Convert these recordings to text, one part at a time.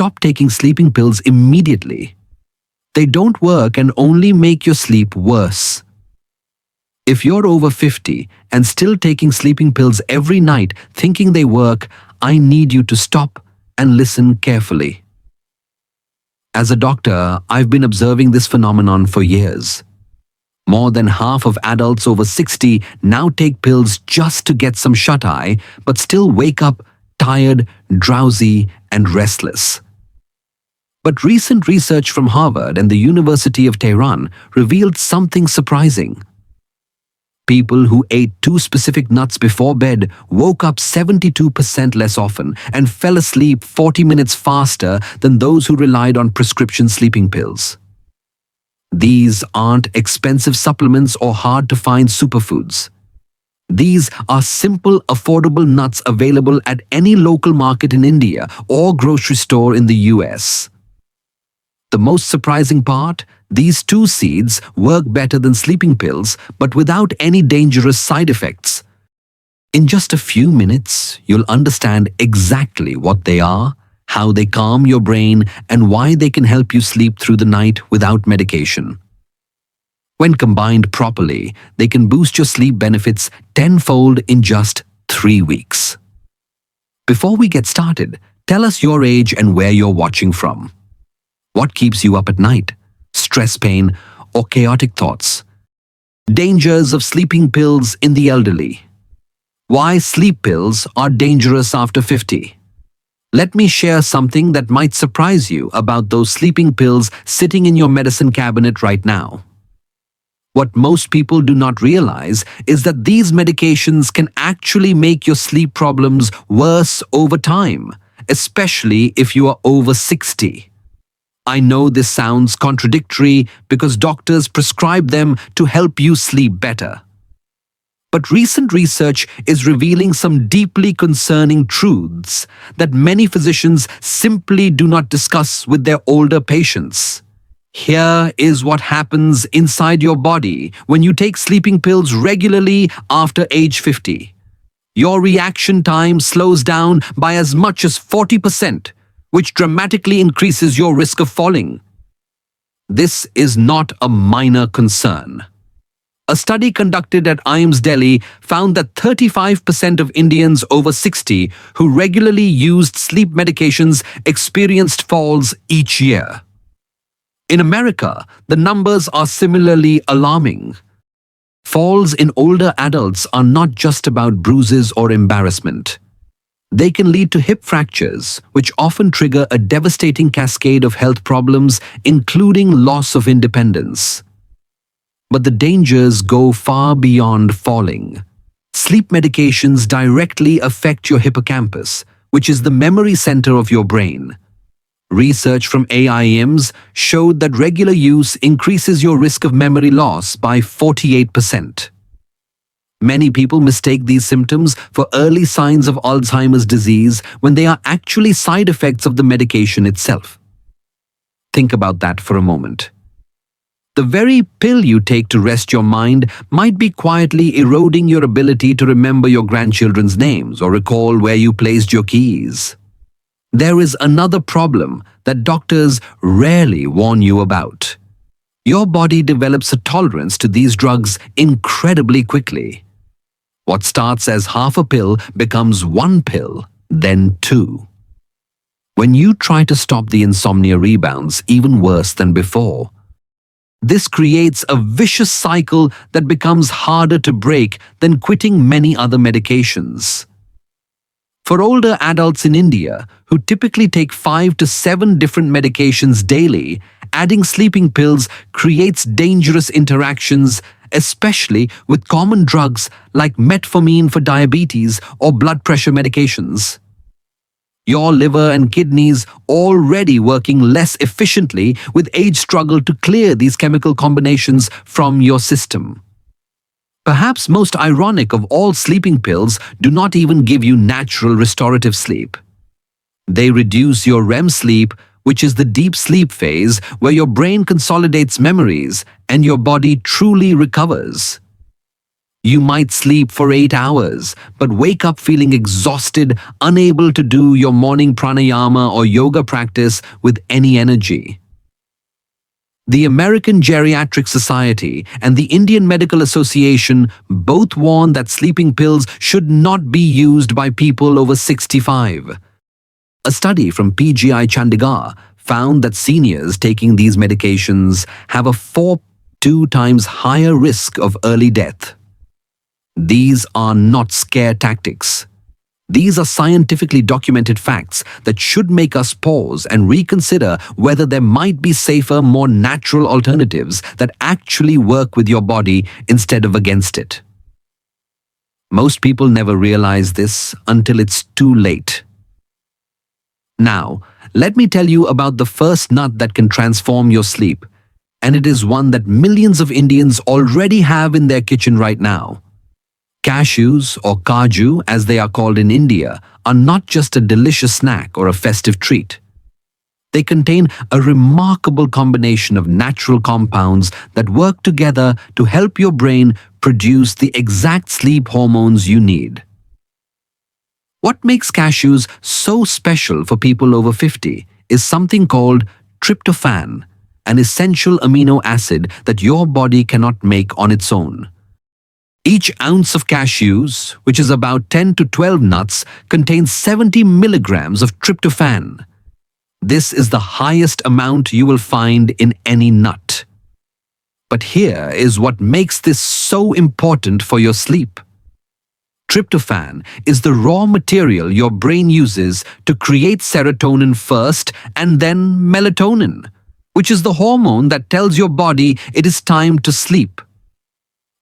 stop taking sleeping pills immediately. They don't work and only make your sleep worse. If you're over 50 and still taking sleeping pills every night thinking they work, I need you to stop and listen carefully. As a doctor, I've been observing this phenomenon for years. More than half of adults over 60 now take pills just to get some shut-eye, but still wake up tired, drowsy, and restless. But recent research from Harvard and the University of Tehran revealed something surprising. People who ate 2 specific nuts before bed woke up 72% less often and fell asleep 40 minutes faster than those who relied on prescription sleeping pills. These aren't expensive supplements or hard-to-find superfoods. These are simple, affordable nuts available at any local market in India or grocery store in the US. The most surprising part? These 2 seeds work better than sleeping pills, but without any dangerous side effects. In just a few minutes, you'll understand exactly what they are, how they calm your brain, and why they can help you sleep through the night without medication. When combined properly, they can boost your sleep benefits tenfold in just 3 weeks. Before we get started, tell us your age and where you're watching from. What keeps you up at night? Stress, pain, or chaotic thoughts? Dangers of sleeping pills in the elderly. Why sleep pills are dangerous after 50. Let me share something that might surprise you about those sleeping pills sitting in your medicine cabinet right now. What most people do not realize is that these medications can actually make your sleep problems worse over time, especially if you are over 60. I know this sounds contradictory because doctors prescribe them to help you sleep better. But recent research is revealing some deeply concerning truths that many physicians simply do not discuss with their older patients. Here is what happens inside your body when you take sleeping pills regularly after age 50. Your reaction time slows down by as much as 40%. Which dramatically increases your risk of falling. This is not a minor concern. A study conducted at IIMS Delhi found that 35% of Indians over 60 who regularly used sleep medications experienced falls each year. In America, the numbers are similarly alarming. Falls in older adults are not just about bruises or embarrassment. They can lead to hip fractures, which often trigger a devastating cascade of health problems, including loss of independence. But the dangers go far beyond falling. Sleep medications directly affect your hippocampus, which is the memory center of your brain. Research from AIIMS showed that regular use increases your risk of memory loss by 48%. Many people mistake these symptoms for early signs of Alzheimer's disease when they are actually side effects of the medication itself. Think about that for a moment. The very pill you take to rest your mind might be quietly eroding your ability to remember your grandchildren's names or recall where you placed your keys. There is another problem that doctors rarely warn you about. Your body develops a tolerance to these drugs incredibly quickly. What starts as half a pill becomes 1 pill, then 2. When you try to stop, the insomnia rebounds even worse than before. This creates a vicious cycle that becomes harder to break than quitting many other medications. For older adults in India, who typically take 5 to 7 different medications daily, adding sleeping pills creates dangerous interactions, especially with common drugs like metformin for diabetes or blood pressure medications. Your liver and kidneys, already working less efficiently with age, struggle to clear these chemical combinations from your system. Perhaps most ironic of all, sleeping pills do not even give you natural restorative sleep. They reduce your REM sleep, which is the deep sleep phase where your brain consolidates memories and your body truly recovers. You might sleep for 8 hours, but wake up feeling exhausted, unable to do your morning pranayama or yoga practice with any energy. The American Geriatric Society and the Indian Medical Association both warn that sleeping pills should not be used by people over 65. A study from PGI Chandigarh found that seniors taking these medications have a 4.2 times higher risk of early death. These are not scare tactics. These are scientifically documented facts that should make us pause and reconsider whether there might be safer, more natural alternatives that actually work with your body instead of against it. Most people never realize this until it's too late. Now, let me tell you about the first nut that can transform your sleep, and it is one that millions of Indians already have in their kitchen right now. Cashews, or kaju as they are called in India, are not just a delicious snack or a festive treat. They contain a remarkable combination of natural compounds that work together to help your brain produce the exact sleep hormones you need. What makes cashews so special for people over 50 is something called tryptophan, an essential amino acid that your body cannot make on its own. Each ounce of cashews, which is about 10 to 12 nuts, contains 70 milligrams of tryptophan. This is the highest amount you will find in any nut. But here is what makes this so important for your sleep. Tryptophan is the raw material your brain uses to create serotonin first and then melatonin, which is the hormone that tells your body it is time to sleep.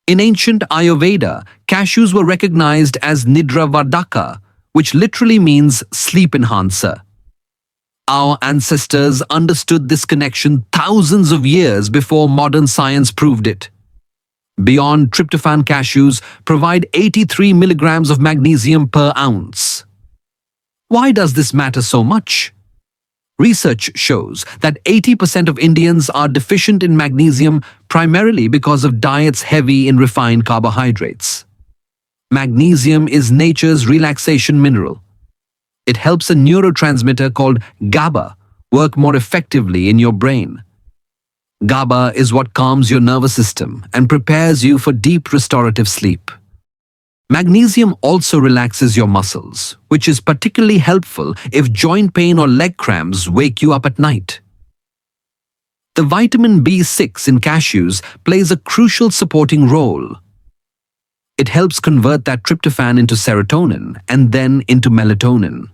In ancient Ayurveda, cashews were recognized as Nidra Vardhaka, which literally means sleep enhancer. Our ancestors understood this connection thousands of years before modern science proved it. Beyond tryptophan, cashews provide 83 milligrams of magnesium per ounce. Why does this matter so much? Research shows that 80% of Indians are deficient in magnesium primarily because of diets heavy in refined carbohydrates. Magnesium is nature's relaxation mineral. It helps a neurotransmitter called GABA work more effectively in your brain. GABA is what calms your nervous system and prepares you for deep restorative sleep. Magnesium also relaxes your muscles, which is particularly helpful if joint pain or leg cramps wake you up at night. The vitamin B6 in cashews plays a crucial supporting role. It helps convert that tryptophan into serotonin and then into melatonin.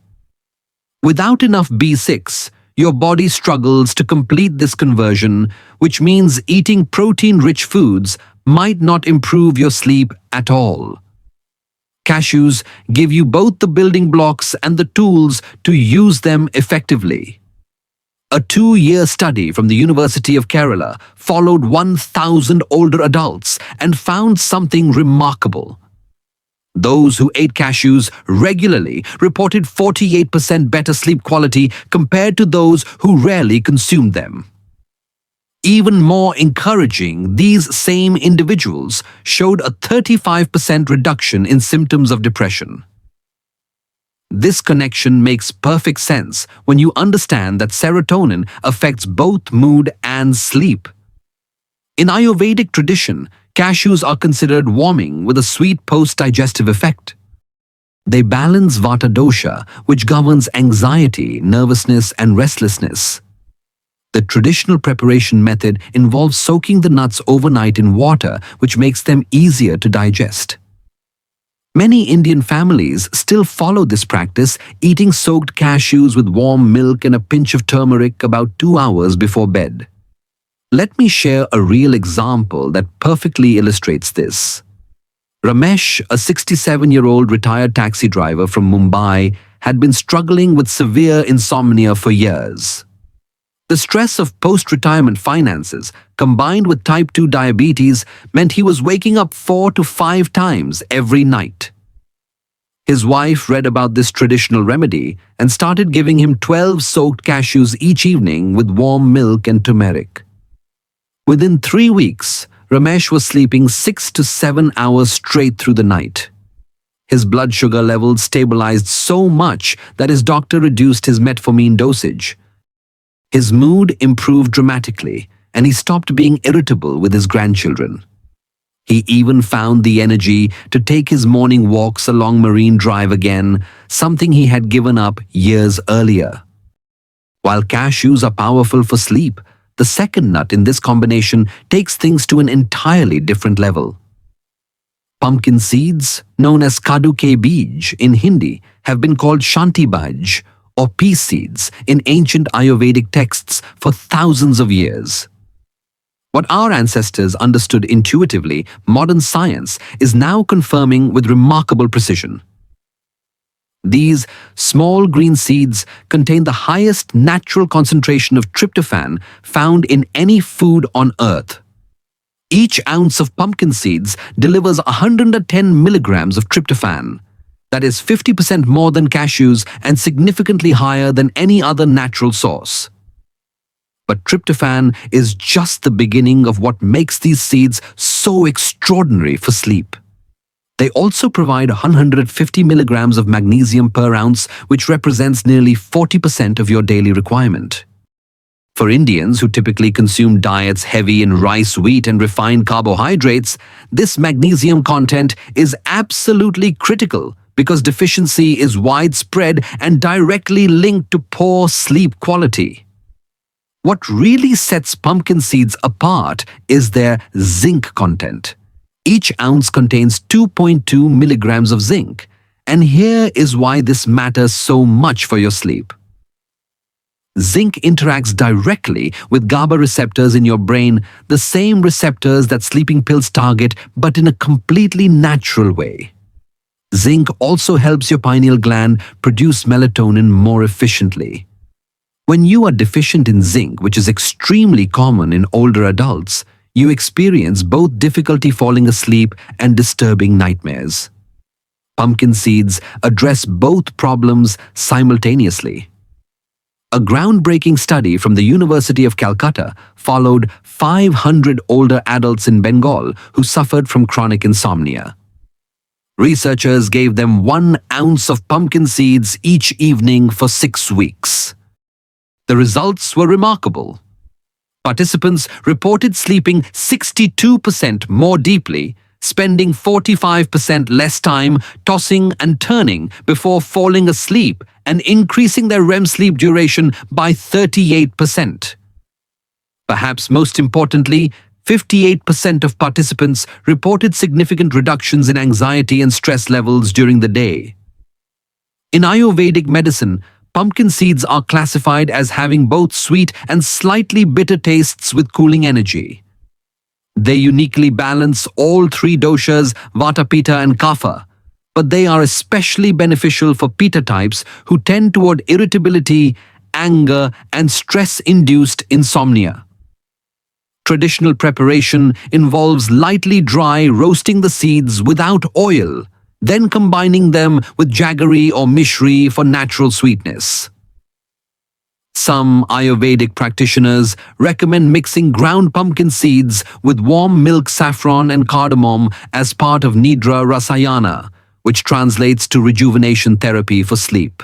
Without enough B6, your body struggles to complete this conversion, which means eating protein-rich foods might not improve your sleep at all. Cashews give you both the building blocks and the tools to use them effectively. A 2-year study from the University of Kerala followed 1,000 older adults and found something remarkable. Those who ate cashews regularly reported 48% better sleep quality compared to those who rarely consumed them. Even more encouraging, these same individuals showed a 35% reduction in symptoms of depression. This connection makes perfect sense when you understand that serotonin affects both mood and sleep. In Ayurvedic tradition, cashews are considered warming with a sweet post-digestive effect. They balance Vata dosha, which governs anxiety, nervousness, and restlessness. The traditional preparation method involves soaking the nuts overnight in water, which makes them easier to digest. Many Indian families still follow this practice, eating soaked cashews with warm milk and a pinch of turmeric about 2 hours before bed. Let me share a real example that perfectly illustrates this. Ramesh, a 67-year-old retired taxi driver from Mumbai, had been struggling with severe insomnia for years. The stress of post-retirement finances, combined with type 2 diabetes, meant he was waking up 4 to 5 times every night. His wife read about this traditional remedy and started giving him 12 soaked cashews each evening with warm milk and turmeric. Within 3 weeks, Ramesh was sleeping 6 to 7 hours straight through the night. His blood sugar levels stabilized so much that his doctor reduced his metformin dosage. His mood improved dramatically, and he stopped being irritable with his grandchildren. He even found the energy to take his morning walks along Marine Drive again, something he had given up years earlier. While cashews are powerful for sleep, the second nut in this combination takes things to an entirely different level. Pumpkin seeds, known as kadu ke bij in Hindi, have been called shanti baj or peace seeds in ancient Ayurvedic texts for thousands of years. What our ancestors understood intuitively, modern science is now confirming with remarkable precision. These small green seeds contain the highest natural concentration of tryptophan found in any food on earth. Each ounce of pumpkin seeds delivers 110 milligrams of tryptophan. That is 50% more than cashews and significantly higher than any other natural source. But tryptophan is just the beginning of what makes these seeds so extraordinary for sleep. They also provide 150 milligrams of magnesium per ounce, which represents nearly 40% of your daily requirement. For Indians who typically consume diets heavy in rice, wheat, and refined carbohydrates, this magnesium content is absolutely critical because deficiency is widespread and directly linked to poor sleep quality. What really sets pumpkin seeds apart is their zinc content. Each ounce contains 2.2 milligrams of zinc, and here is why this matters so much for your sleep. Zinc interacts directly with GABA receptors in your brain, the same receptors that sleeping pills target, but in a completely natural way. Zinc also helps your pineal gland produce melatonin more efficiently. When you are deficient in zinc, which is extremely common in older adults, you experience both difficulty falling asleep and disturbing nightmares. Pumpkin seeds address both problems simultaneously. A groundbreaking study from the University of Calcutta followed 500 older adults in Bengal who suffered from chronic insomnia. Researchers gave them 1 ounce of pumpkin seeds each evening for 6 weeks. The results were remarkable. Participants reported sleeping 62% more deeply, spending 45% less time tossing and turning before falling asleep, and increasing their REM sleep duration by 38%. Perhaps most importantly, 58% of participants reported significant reductions in anxiety and stress levels during the day. In Ayurvedic medicine, pumpkin seeds are classified as having both sweet and slightly bitter tastes with cooling energy. They uniquely balance all 3 doshas, Vata, Pitta, and Kapha, but they are especially beneficial for Pitta types who tend toward irritability, anger, and stress-induced insomnia. Traditional preparation involves lightly dry roasting the seeds without oil, then combining them with jaggery or mishri for natural sweetness. Some Ayurvedic practitioners recommend mixing ground pumpkin seeds with warm milk, saffron, and cardamom as part of Nidra Rasayana, which translates to rejuvenation therapy for sleep.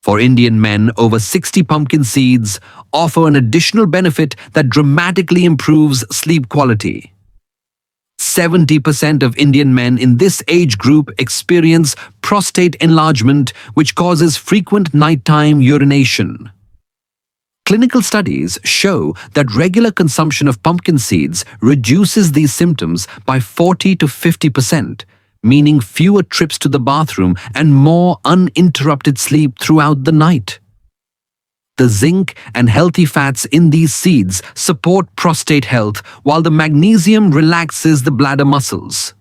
For Indian men, over 60 pumpkin seeds offer an additional benefit that dramatically improves sleep quality. 70% of Indian men in this age group experience prostate enlargement, which causes frequent nighttime urination. Clinical studies show that regular consumption of pumpkin seeds reduces these symptoms by 40 to 50%, meaning fewer trips to the bathroom and more uninterrupted sleep throughout the night. The zinc and healthy fats in these seeds support prostate health, while the magnesium relaxes the bladder muscles.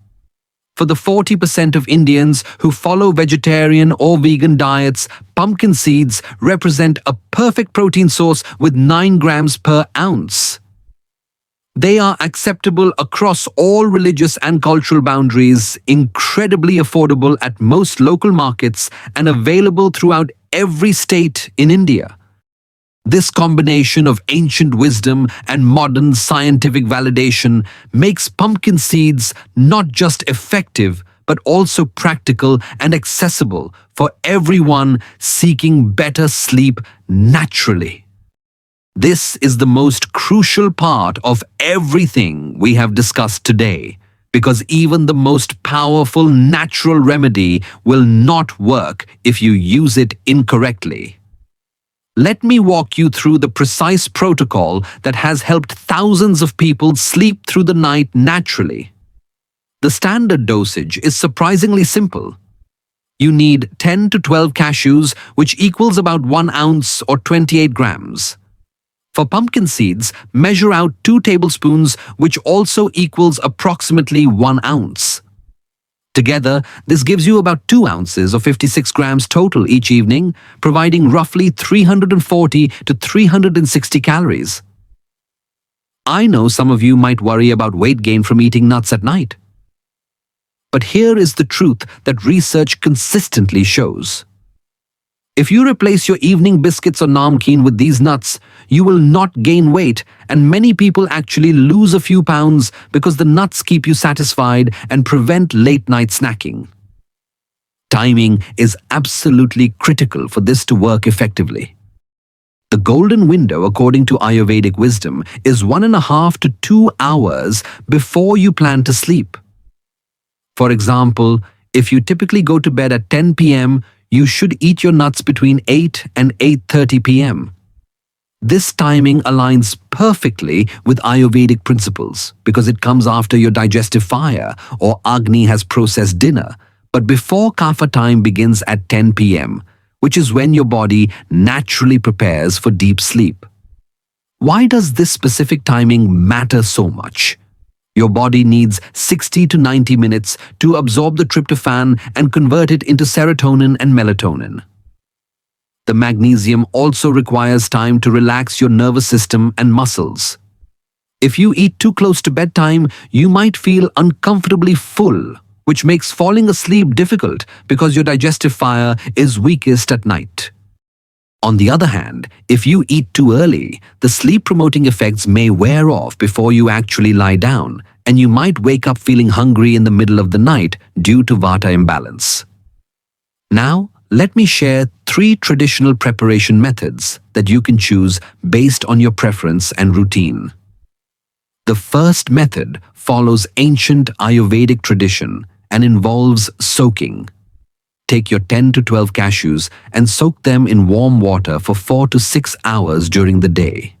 For the 40% of Indians who follow vegetarian or vegan diets, pumpkin seeds represent a perfect protein source with 9 grams per ounce. They are acceptable across all religious and cultural boundaries, incredibly affordable at most local markets, and available throughout every state in India. This combination of ancient wisdom and modern scientific validation makes pumpkin seeds not just effective, but also practical and accessible for everyone seeking better sleep naturally. This is the most crucial part of everything we have discussed today, because even the most powerful natural remedy will not work if you use it incorrectly. Let me walk you through the precise protocol that has helped thousands of people sleep through the night naturally. The standard dosage is surprisingly simple. You need 10 to 12 cashews, which equals about 1 ounce or 28 grams. For pumpkin seeds, measure out 2 tablespoons, which also equals approximately 1 ounce. Together, this gives you about 2 ounces or 56 grams total each evening, providing roughly 340 to 360 calories. I know some of you might worry about weight gain from eating nuts at night. But here is the truth that research consistently shows. If you replace your evening biscuits or namkeen with these nuts, you will not gain weight, and many people actually lose a few pounds because the nuts keep you satisfied and prevent late-night snacking. Timing is absolutely critical for this to work effectively. The golden window, according to Ayurvedic wisdom, is 1.5 to 2 hours before you plan to sleep. For example, if you typically go to bed at 10 p.m., you should eat your nuts between 8 and 8:30 p.m. This timing aligns perfectly with Ayurvedic principles because it comes after your digestive fire or Agni has processed dinner, but before kapha time begins at 10 p.m., which is when your body naturally prepares for deep sleep. Why does this specific timing matter so much? Your body needs 60 to 90 minutes to absorb the tryptophan and convert it into serotonin and melatonin. The magnesium also requires time to relax your nervous system and muscles. If you eat too close to bedtime, you might feel uncomfortably full, which makes falling asleep difficult because your digestive fire is weakest at night. On the other hand, if you eat too early, the sleep-promoting effects may wear off before you actually lie down, and you might wake up feeling hungry in the middle of the night due to vata imbalance. Now, let me share 3 traditional preparation methods that you can choose based on your preference and routine. The first method follows ancient Ayurvedic tradition and involves soaking. Take your 10 to 12 cashews and soak them in warm water for 4 to 6 hours during the day.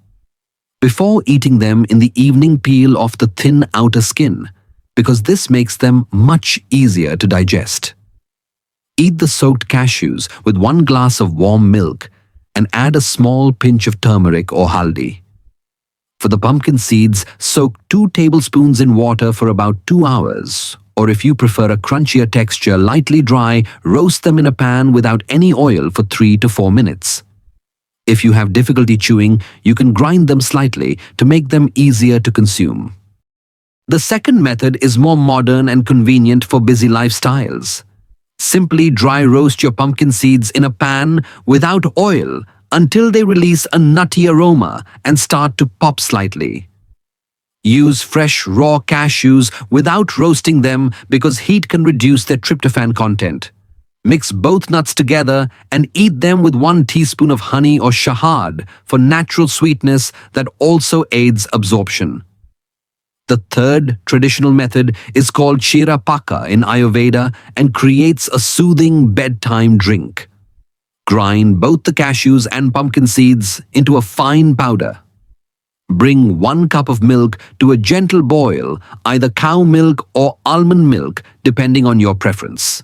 Before eating them in the evening, peel off the thin outer skin, because this makes them much easier to digest. Eat the soaked cashews with 1 glass of warm milk and add a small pinch of turmeric or haldi. For the pumpkin seeds, soak 2 tablespoons in water for about 2 hours. Or if you prefer a crunchier texture, lightly dry, roast them in a pan without any oil for 3 to 4 minutes. If you have difficulty chewing, you can grind them slightly to make them easier to consume. The second method is more modern and convenient for busy lifestyles. Simply dry roast your pumpkin seeds in a pan without oil until they release a nutty aroma and start to pop slightly. Use fresh raw cashews without roasting them because heat can reduce their tryptophan content. Mix both nuts together and eat them with 1 teaspoon of honey or shahad for natural sweetness that also aids absorption. The third traditional method is called Chira Paka in Ayurveda and creates a soothing bedtime drink. Grind both the cashews and pumpkin seeds into a fine powder. Bring 1 cup of milk to a gentle boil, either cow milk or almond milk, depending on your preference.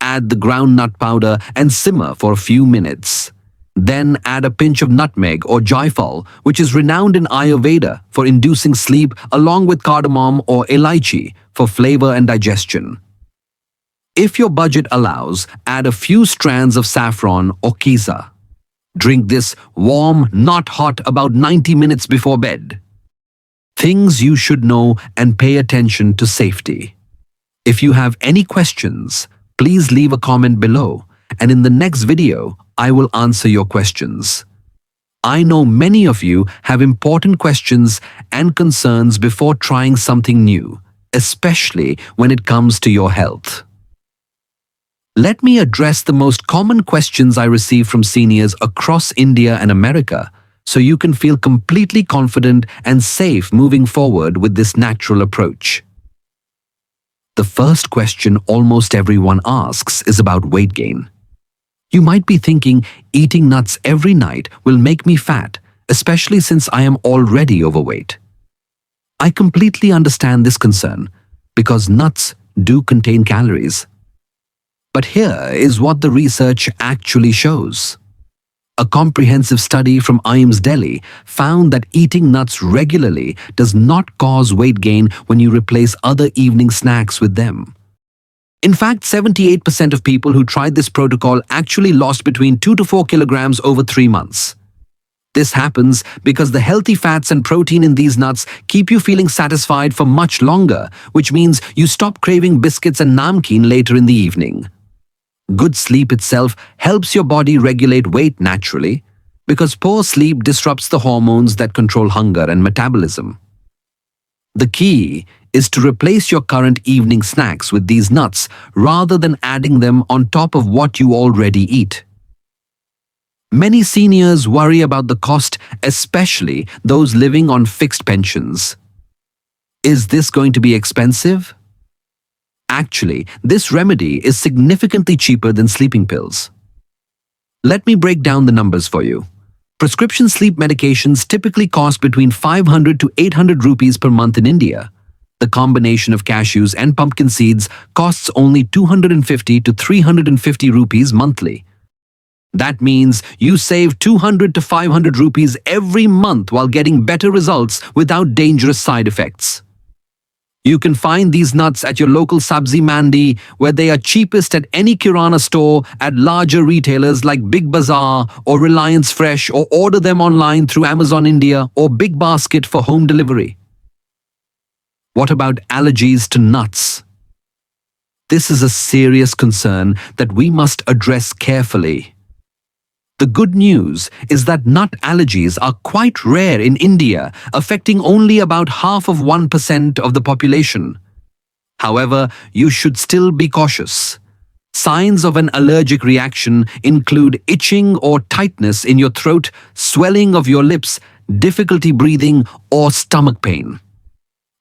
Add the ground nut powder and simmer for a few minutes. Then add a pinch of nutmeg or jaifal, which is renowned in Ayurveda for inducing sleep, along with cardamom or elaichi for flavor and digestion. If your budget allows, add a few strands of saffron or kisa. Drink this warm, not hot, about 90 minutes before bed. Things you should know and pay attention to safety. If you have any questions, please leave a comment below, and in the next video, I will answer your questions. I know many of you have important questions and concerns before trying something new, especially when it comes to your health. Let me address the most common questions I receive from seniors across India and America so you can feel completely confident and safe moving forward with this natural approach. The first question almost everyone asks is about weight gain. You might be thinking eating nuts every night will make me fat, especially since I am already overweight. I completely understand this concern because nuts do contain calories. But here is what the research actually shows. A comprehensive study from IIMS Delhi found that eating nuts regularly does not cause weight gain when you replace other evening snacks with them. In fact, 78% of people who tried this protocol actually lost between 2 to 4 kilograms over 3 months. This happens because the healthy fats and protein in these nuts keep you feeling satisfied for much longer, which means you stop craving biscuits and namkeen later in the evening. Good sleep itself helps your body regulate weight naturally because poor sleep disrupts the hormones that control hunger and metabolism. The key is to replace your current evening snacks with these nuts rather than adding them on top of what you already eat. Many seniors worry about the cost, especially those living on fixed pensions. Is this going to be expensive? Actually, this remedy is significantly cheaper than sleeping pills. Let me break down the numbers for you. Prescription sleep medications typically cost between 500 to 800 rupees per month in India. The combination of cashews and pumpkin seeds costs only 250 to 350 rupees monthly. That means you save 200 to 500 rupees every month while getting better results without dangerous side effects. You can find these nuts at your local sabzi mandi, where they are cheapest at any kirana store, at larger retailers like Big Bazaar or Reliance Fresh, or order them online through Amazon India or Big Basket for home delivery. What about allergies to nuts? This is a serious concern that we must address carefully. The good news is that nut allergies are quite rare in India, affecting only about 0.5% of the population. However, you should still be cautious. Signs of an allergic reaction include itching or tightness in your throat, swelling of your lips, difficulty breathing, or stomach pain.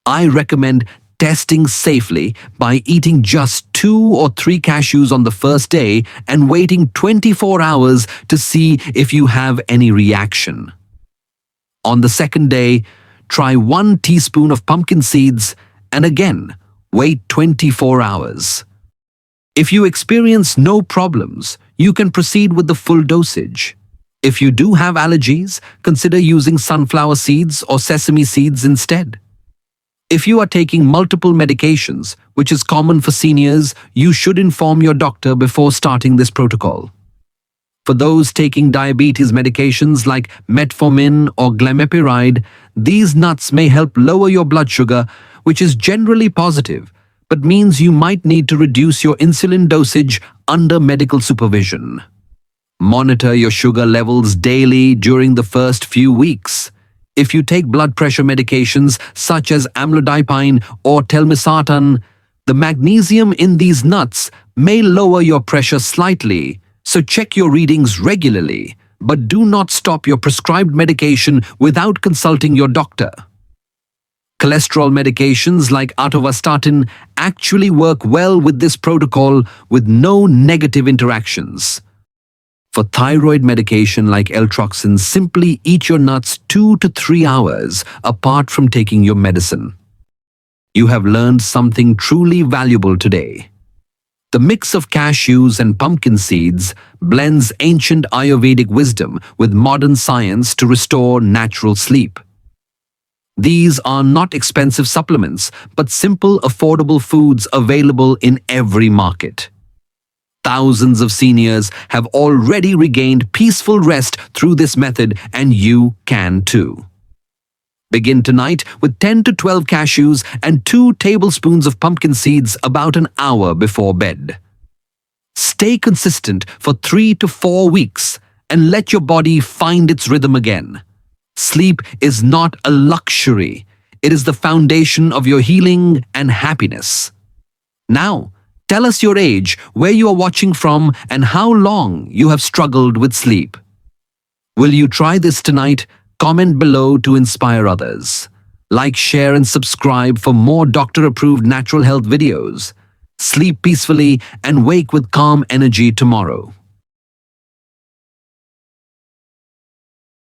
I recommend testing safely by eating just 2 or 3 cashews on the first day and waiting 24 hours to see if you have any reaction. On the second day, try 1 teaspoon of pumpkin seeds and again, wait 24 hours. If you experience no problems, you can proceed with the full dosage. If you do have allergies, consider using sunflower seeds or sesame seeds instead. If you are taking multiple medications, which is common for seniors, you should inform your doctor before starting this protocol. For those taking diabetes medications like metformin or glimepiride, these nuts may help lower your blood sugar, which is generally positive, but means you might need to reduce your insulin dosage under medical supervision. Monitor your sugar levels daily during the first few weeks. If you take blood pressure medications such as amlodipine or telmisartan, the magnesium in these nuts may lower your pressure slightly, so check your readings regularly, but do not stop your prescribed medication without consulting your doctor. Cholesterol medications like atorvastatin actually work well with this protocol with no negative interactions. For thyroid medication like L-Troxin, simply eat your nuts 2 to 3 hours apart from taking your medicine. You have learned something truly valuable today. The mix of cashews and pumpkin seeds blends ancient Ayurvedic wisdom with modern science to restore natural sleep. These are not expensive supplements, but simple, affordable foods available in every market. Thousands of seniors have already regained peaceful rest through this method, and you can too. Begin tonight with 10 to 12 cashews and 2 tablespoons of pumpkin seeds about an hour before bed. Stay consistent for 3 to 4 weeks, and let your body find its rhythm again. Sleep is not a luxury. It is the foundation of your healing and happiness. Now, tell us your age, where you are watching from, and how long you have struggled with sleep. Will you try this tonight? Comment below to inspire others. Like, share, and subscribe for more doctor-approved natural health videos. Sleep peacefully and wake with calm energy tomorrow.